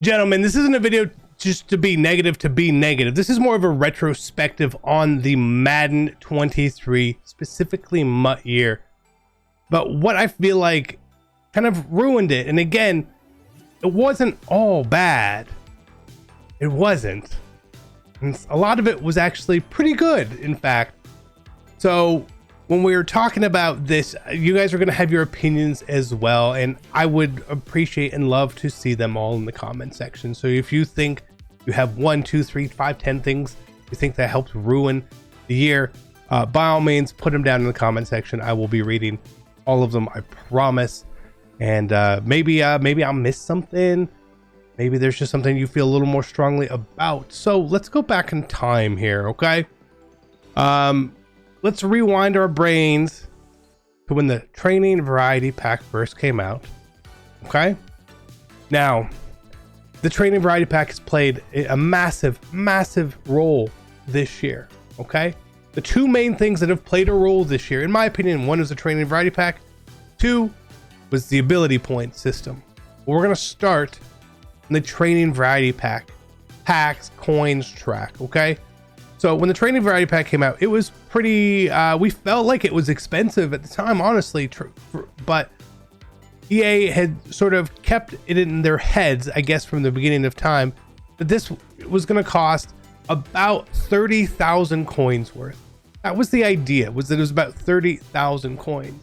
Gentlemen, this isn't a video just to be negative. This is more of a retrospective on the Madden 23, specifically MUT year. But what I feel like kind of ruined it. And again, it wasn't all bad. It wasn't. And a lot of it was actually pretty good, in fact. So when we were talking about this, you guys are going to have your opinions as well, and I would appreciate and love to see them all in the comment section. So if you think you have 1, 2, 3, 5, 10 things you think that helped ruin the year, by all means put them down in the comment section. I will be reading all of them, I promise. And maybe I'll miss something. Maybe there's just something you feel a little more strongly about. So let's go back in time here, okay? Let's rewind our brains to when the training variety pack first came out. Okay. Now, the training variety pack has played a massive role this year. Okay. The two main things that have played a role this year, in my opinion, one is the training variety pack. Two was the ability point system. We're going to start in the training variety pack, packs, coins track. Okay. So when the training variety pack came out, it was pretty, we felt like it was expensive at the time, honestly, but EA had sort of kept it in their heads, I guess, from the beginning of time, that this was going to cost about 30,000 coins worth. That was the idea, was that it was about 30,000 coins.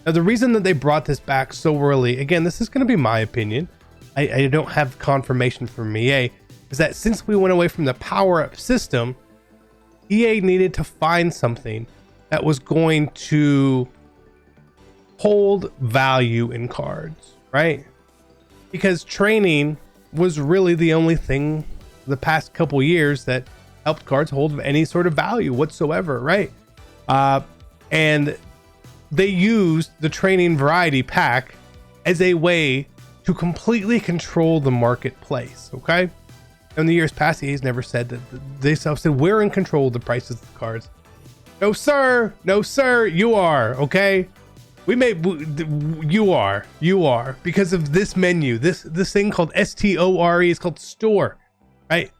Now, the reason that they brought this back so early, again, this is going to be my opinion. I don't have confirmation from EA, is that since we went away from the power-up system, EA needed to find something that was going to hold value in cards, right? Because training was really the only thing the past couple years that helped cards hold any sort of value whatsoever, right? And they used the training variety pack as a way to completely control the marketplace, okay? In the years past, EA's never said that. They said we're in control of the prices of the cards. No sir, you are, okay? You are because of this menu, this thing called STORE is called store, right?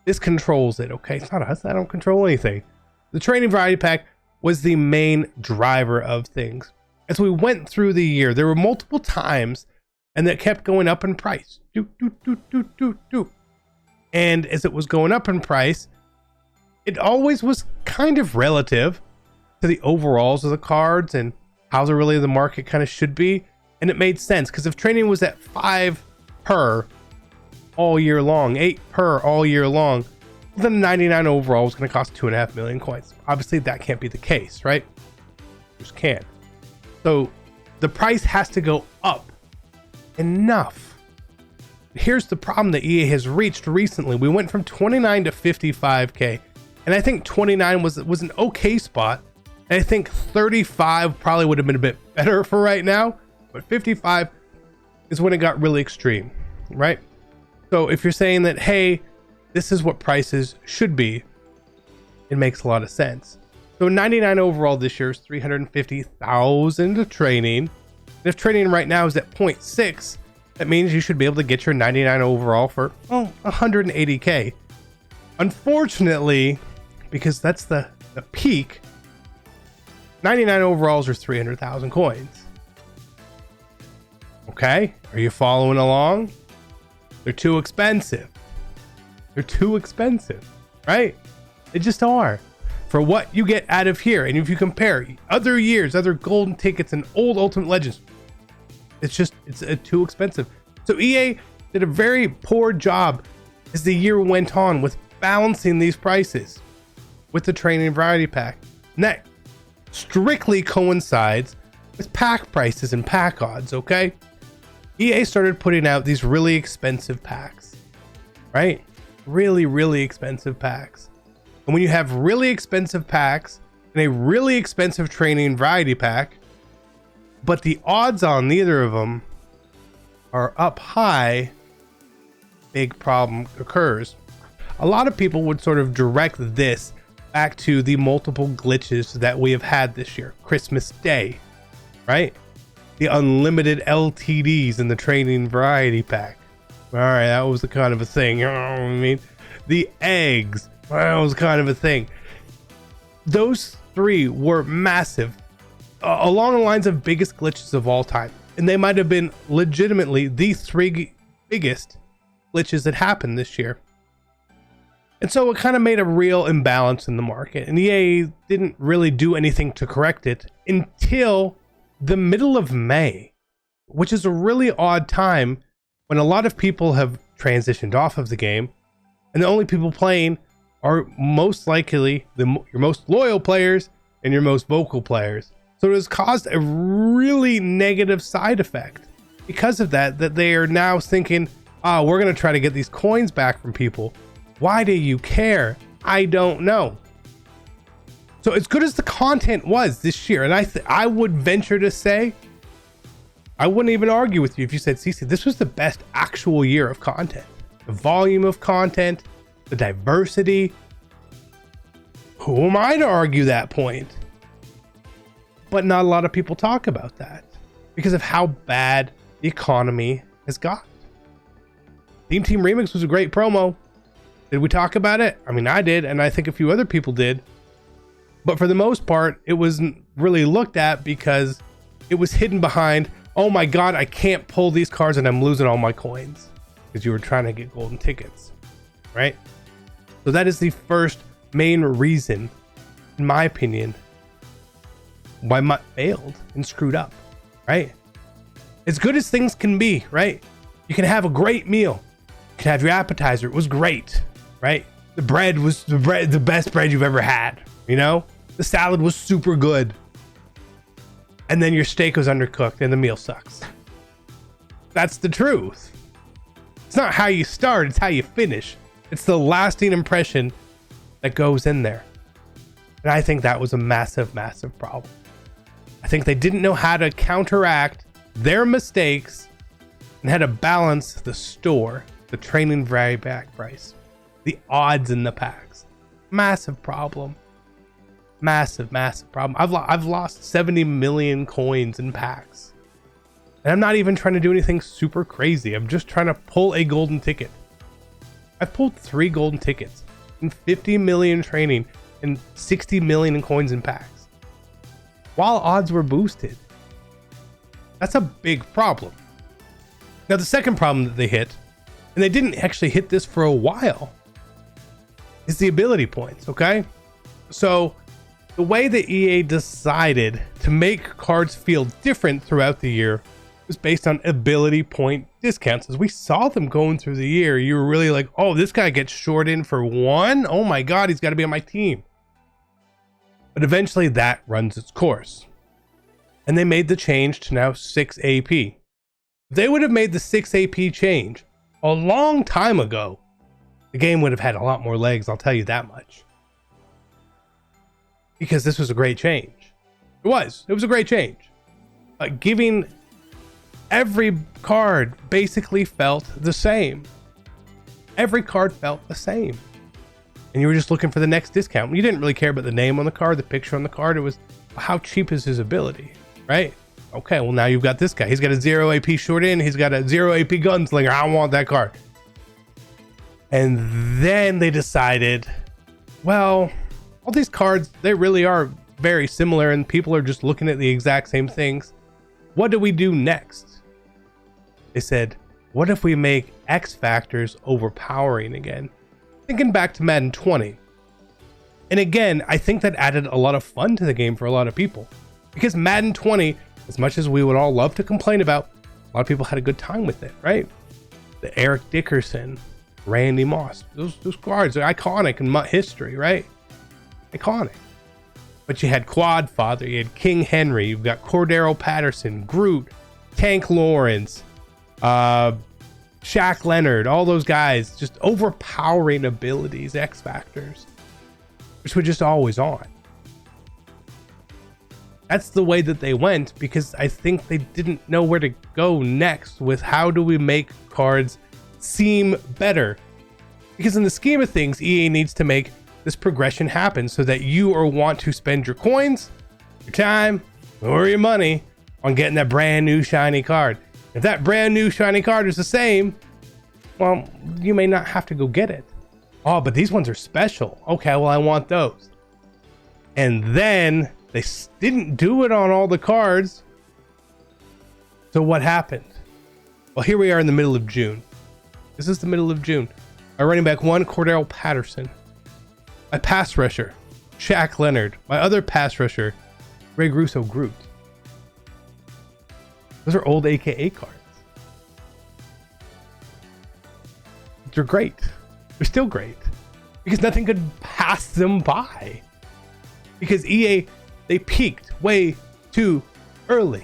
This controls it, okay? It's not us. I don't control anything. The training variety pack was the main driver of things. As we went through the year, there were multiple times, and that kept going up in price. And as it was going up in price, it always was kind of relative to the overalls of the cards and how the market kind of should be. And it made sense, because if training was at 5 per all year long, 8 per all year long, then 99 overall was going to cost 2.5 million coins. Obviously, that can't be the case, right? Just can't. So the price has to go up enough. Here's the problem that EA has reached recently. We went from 29 to 55k, and I think 29 was an okay spot. And I think 35 probably would have been a bit better for right now, but 55 is when it got really extreme, right? So if you're saying that, hey, this is what prices should be, it makes a lot of sense. So 99 overall this year is 350,000 training. And if training right now is at 0.6, that means you should be able to get your 99 overall for 180k. Unfortunately, because that's the peak, 99 overalls are 300,000 coins. Okay, are you following along? They're too expensive. They're too expensive, right? They just are. For what you get out of here, and if you compare other years, other golden tickets and old Ultimate Legends, it's too expensive. So EA did a very poor job as the year went on with balancing these prices with the training variety pack. And that strictly coincides with pack prices and pack odds, okay? EA started putting out these really expensive packs, right? Really expensive packs. And when you have really expensive packs and a really expensive training variety pack, but the odds on neither of them are up high, big problem occurs. A lot of people would sort of direct this back to the multiple glitches that we have had this year. Christmas Day, right? The unlimited LTDs in the training variety pack. All right, that was the kind of a thing. You know what I mean? The eggs, that was kind of a thing. Those three were massive, along the lines of biggest glitches of all time. And they might have been legitimately the three biggest glitches that happened this year. And so it kind of made a real imbalance in the market. And EA didn't really do anything to correct it until the middle of May, which is a really odd time when a lot of people have transitioned off of the game. And the only people playing are most likely your most loyal players and your most vocal players. So it has caused a really negative side effect because of that they are now thinking, we're going to try to get these coins back from people. Why do you care? I don't know. So as good as the content was this year, and I would venture to say, I wouldn't even argue with you if you said, CC, this was the best actual year of content. The volume of content, the diversity. Who am I to argue that point? But not a lot of people talk about that because of how bad the economy has got. Team Remix was a great promo. Did we talk about it? I mean, I did, and I think a few other people did. But for the most part, it wasn't really looked at because it was hidden behind, oh my God, I can't pull these cards and I'm losing all my coins because you were trying to get golden tickets, right? So that is the first main reason, in my opinion, why Mutt failed and screwed up, right? As good as things can be, right? You can have a great meal. You can have your appetizer. It was great, right? The bread was the best bread you've ever had, you know? The salad was super good. And then your steak was undercooked and the meal sucks. That's the truth. It's not how you start, it's how you finish. It's the lasting impression that goes in there. And I think that was a massive, massive problem. I think they didn't know how to counteract their mistakes and how to balance the store, the training variety pack price, the odds in the packs. Massive problem. Massive, massive problem. I've lost 70 million coins in packs. And I'm not even trying to do anything super crazy. I'm just trying to pull a golden ticket. I've pulled 3 golden tickets and 50 million training and 60 million in coins in packs, while odds were boosted. That's a big problem. Now, the second problem that they hit, and they didn't actually hit this for a while, is the ability points, okay? So the way that EA decided to make cards feel different throughout the year was based on ability point discounts. As we saw them going through the year, you were really like, oh, this guy gets short in for 1. Oh my God, he's got to be on my team. But eventually that runs its course. And they made the change to now 6 AP. If they would have made the 6 AP change a long time ago, the game would have had a lot more legs, I'll tell you that much. Because this was a great change. It was a great change. Giving every card basically felt the same. Every card felt the same. And you were just looking for the next discount. You didn't really care about the name on the card, the picture on the card. It was, how cheap is his ability, right? Okay, well now you've got this guy. He's got a 0 AP short in. He's got a 0 AP gunslinger. I want that card. And then they decided, well, all these cards, they really are very similar and people are just looking at the exact same things. What do we do next? They said, what if we make X factors overpowering again? Thinking back to Madden 20. And again, I think that added a lot of fun to the game for a lot of people. Because Madden 20, as much as we would all love to complain about, a lot of people had a good time with it, right? The Eric Dickerson, Randy Moss, those cards are iconic in history, right? Iconic. But you had Quad Father, you had King Henry, you've got Cordero Patterson, Groot, Tank Lawrence, Shaq Leonard, all those guys, just overpowering abilities, X factors, which were just always on. That's the way that they went because I think they didn't know where to go next with how do we make cards seem better. Because in the scheme of things, EA needs to make this progression happen so that you or want to spend your coins, your time, or your money on getting that brand new shiny card. If that brand new shiny card is the same, Well, you may not have to go get it. Oh, but these ones are special. Okay, well, I want those. And then they didn't do it on all the cards. So what happened? Well, here we are in the middle of June. This is the middle of June. My running back one, Cordell Patterson. My pass rusher, Shaq Leonard. My other pass rusher, Greg Russo Groot. Those are old AKA cards. They're great. They're still great. Because nothing could pass them by. Because EA, they peaked way too early.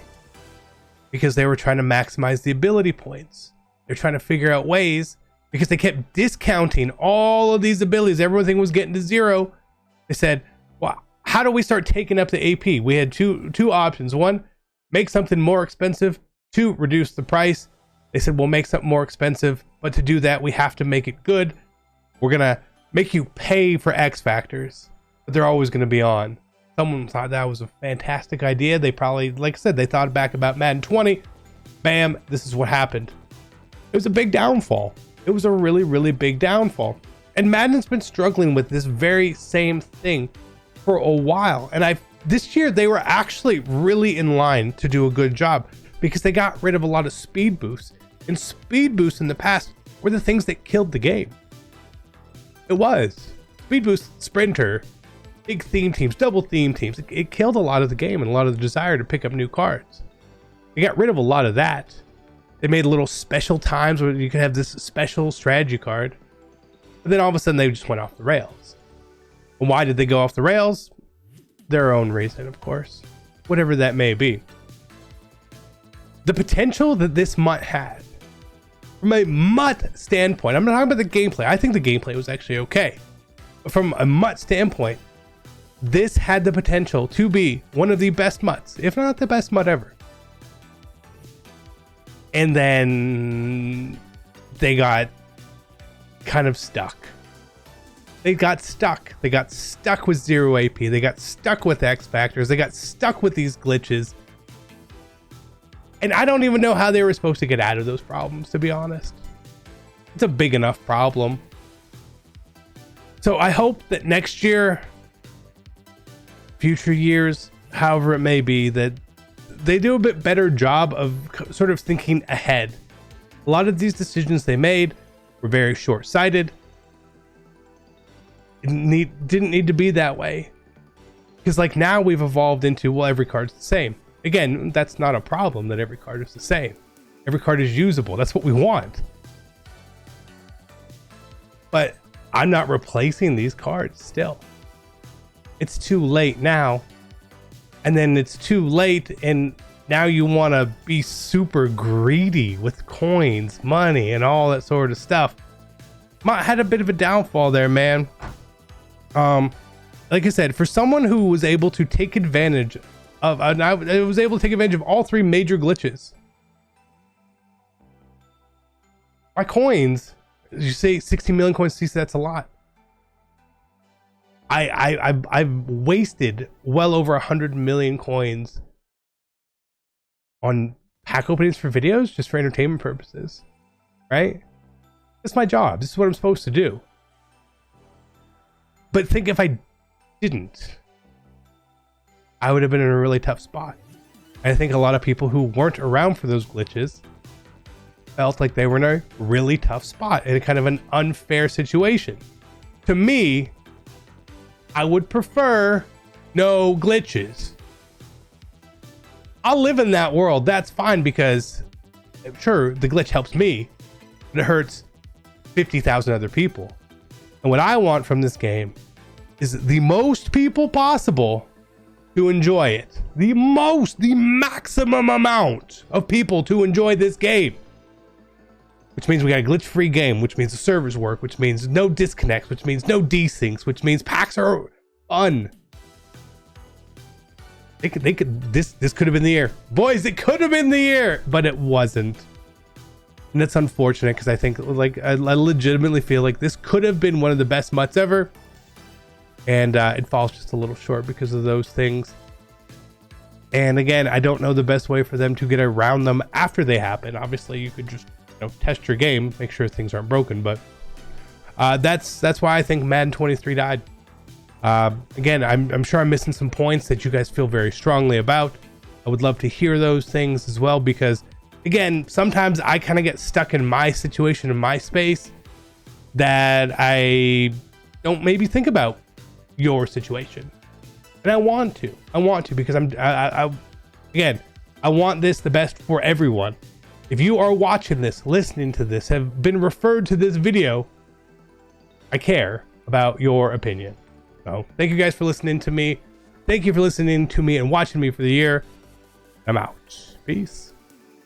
Because they were trying to maximize the ability points. They're trying to figure out ways, because they kept discounting all of these abilities. Everything was getting to zero. They said, well, how do we start taking up the AP? We had two options. One, make something more expensive. Two, reduce the price. They said, we'll make something more expensive, but to do that, we have to make it good. We're going to make you pay for X factors, but they're always going to be on. Someone thought that was a fantastic idea. They probably, like I said, they thought back about Madden 20. Bam, this is what happened. It was a big downfall. It was a really, really big downfall. And Madden's been struggling with this very same thing for a while. And this year, they were actually really in line to do a good job because they got rid of a lot of speed boosts. And speed boosts in the past were the things that killed the game. It was. Speed boost, sprinter, big theme teams, double theme teams. It killed a lot of the game and a lot of the desire to pick up new cards. They got rid of a lot of that. They made little special times where you could have this special strategy card. But then all of a sudden they just went off the rails. And why did they go off the rails? Their own reason, of course. Whatever that may be. The potential that this MUT had, from a MUT standpoint, I'm not talking about the gameplay. I think the gameplay was actually okay. But from a MUT standpoint, this had the potential to be one of the best MUTs, if not the best MUT ever. And then they got kind of stuck. They got stuck with zero AP. They got stuck with X factors. They got stuck with these glitches. And I don't even know how they were supposed to get out of those problems, to be honest. It's a big enough problem. So I hope that next year, future years, however it may be, that they do a bit better job of sort of thinking ahead. A lot of these decisions they made were very short-sighted. Didn't need to be that way. Because like now we've evolved into, well, every card's the same. Again, that's not a problem that every card is the same. Every card is usable. That's what we want. But I'm not replacing these cards still. It's too late now. And then it's too late, and now you want to be super greedy with coins, money, and all that sort of stuff. Had a bit of a downfall there, man. Like I said, for someone who was able to take advantage of, I was able to take advantage of all three major glitches. My coins, you say 16 million coins, see, that's a lot. I've wasted well over 100 million coins on pack openings for videos just for entertainment purposes, right? That's my job. This is what I'm supposed to do. But think if I didn't, I would have been in a really tough spot. And I think a lot of people who weren't around for those glitches felt like they were in a really tough spot, in a kind of an unfair situation. To me, I would prefer no glitches. I'll live in that world. That's fine, because sure, the glitch helps me, but it hurts 50,000 other people. And what I want from this game is the most people possible to enjoy it. The maximum amount of people to enjoy this game. Which means we got a glitch-free game, which means the servers work, which means no disconnects, which means no desyncs, which means packs are fun. This could have been the year. Boys, it could have been the year, but it wasn't. And it's unfortunate, because I think, like, I legitimately feel like this could have been one of the best MUTs ever. And it falls just a little short because of those things. And again, I don't know the best way for them to get around them after they happen. Obviously, you could just test your game, make sure things aren't broken. But that's why I think Madden 23 died. Again, I'm sure I'm missing some points that you guys feel very strongly about. I would love to hear those things as well, because again, sometimes I kind of get stuck in my situation, in my space, that I don't maybe think about your situation. And I want to because again, I want this the best for everyone. If you are watching this, listening to this, have been referred to this video, I care about your opinion. So thank you guys for listening to me. Thank you for listening to me and watching me for the year. I'm out. Peace.